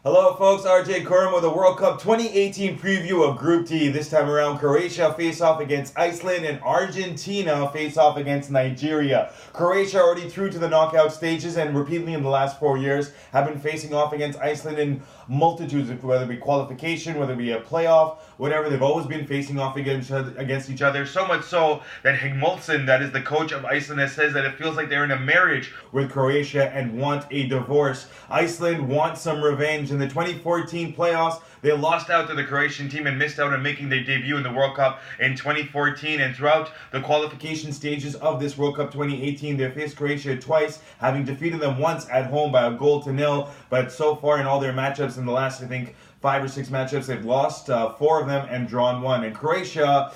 Hello folks, RJ Khurram with a World Cup 2018 preview of Group D. This time around, Croatia face off against Iceland and Argentina face off against Nigeria. Croatia already through to the knockout stages and repeatedly in the last 4 years have been facing off against Iceland in multitudes, whether it be qualification, whether it be a playoff, whatever. They've always been facing off against each other. So much so that Higmolson, that is the coach of Iceland, says that it feels like they're in a marriage with Croatia and want a divorce. Iceland wants some revenge. In the 2014 playoffs, they lost out to the Croatian team and missed out on making their debut in the World Cup in 2014. And throughout the qualification stages of this World Cup 2018, they faced Croatia twice, having defeated them once at home by 1-0. But so far in all their matchups in the last, I think, 5 or 6 matchups, they've lost 4 of them and drawn 1. And Croatia,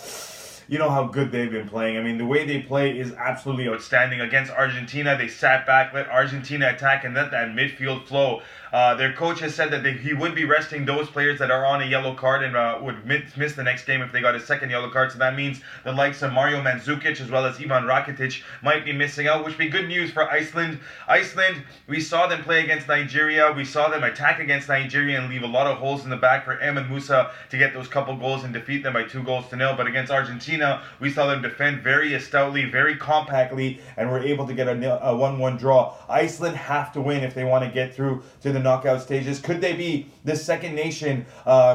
you know how good they've been playing. I mean, the way they play is absolutely outstanding. Against Argentina, they sat back, let Argentina attack, and let that midfield flow. Their coach has said that he would be resting those players that are on a yellow card and would miss the next game if they got a second yellow card. So that means the likes of Mario Mandzukic as well as Ivan Rakitic might be missing out, which would be good news for Iceland. Iceland, we saw them play against Nigeria. We saw them attack against Nigeria and leave a lot of holes in the back for Ahmed Musa to get those couple goals and defeat them by 2-0. But against Argentina, we saw them defend very stoutly, very compactly, and were able to get a 1-1 draw. Iceland have to win if they want to get through to the knockout stages. Could they be the second nation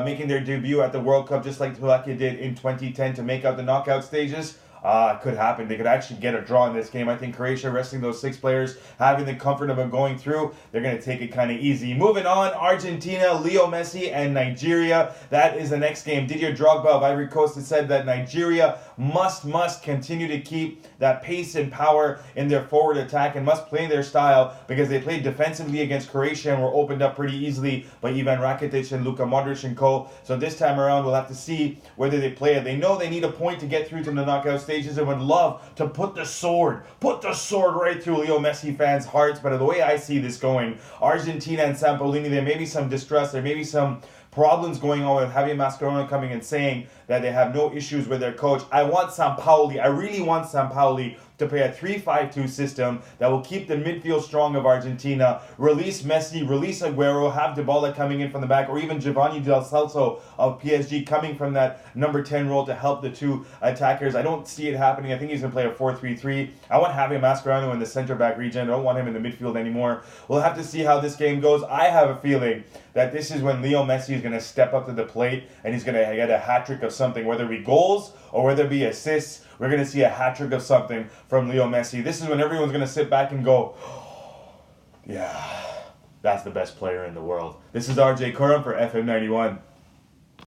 making their debut at the World Cup, just like Slovakia did in 2010, to make out the knockout stages? It could happen. They could actually get a draw in this game. I think Croatia, resting those 6 players, having the comfort of them going through, they're going to take it kind of easy. Moving on, Argentina, Leo Messi, and Nigeria. That is the next game. Didier Drogba of Ivory Coast has said that Nigeria must continue to keep that pace and power in their forward attack and must play their style, because they played defensively against Croatia and were opened up pretty easily by Ivan Rakitic and Luka Modric and co. So this time around, we'll have to see whether they play it. They know they need a point to get through to the knockout stage and would love to put the sword right through Leo Messi fans' hearts. But the way I see this going, Argentina and Sampolini, there may be some distrust, there may be some problems going on with Javier Mascherano coming and saying that they have no issues with their coach. I really want Sampaoli to play a 3-5-2 system that will keep the midfield strong of Argentina, release Messi, release Aguero, have Dybala coming in from the back, or even Giovanni Del Celso of PSG coming from that number 10 role to help the two attackers. I don't see it happening. I think he's going to play a 4-3-3. I want Javier Mascherano in the center-back region. I don't want him in the midfield anymore. We'll have to see how this game goes. I have a feeling that this is when Leo Messi is going to step up to the plate and he's going to get a hat-trick of something, whether it be goals or whether it be assists. We're going to see a hat-trick of something from Leo Messi. This is when everyone's going to sit back and go, yeah, that's the best player in the world. This is RJ Khurram for FM91.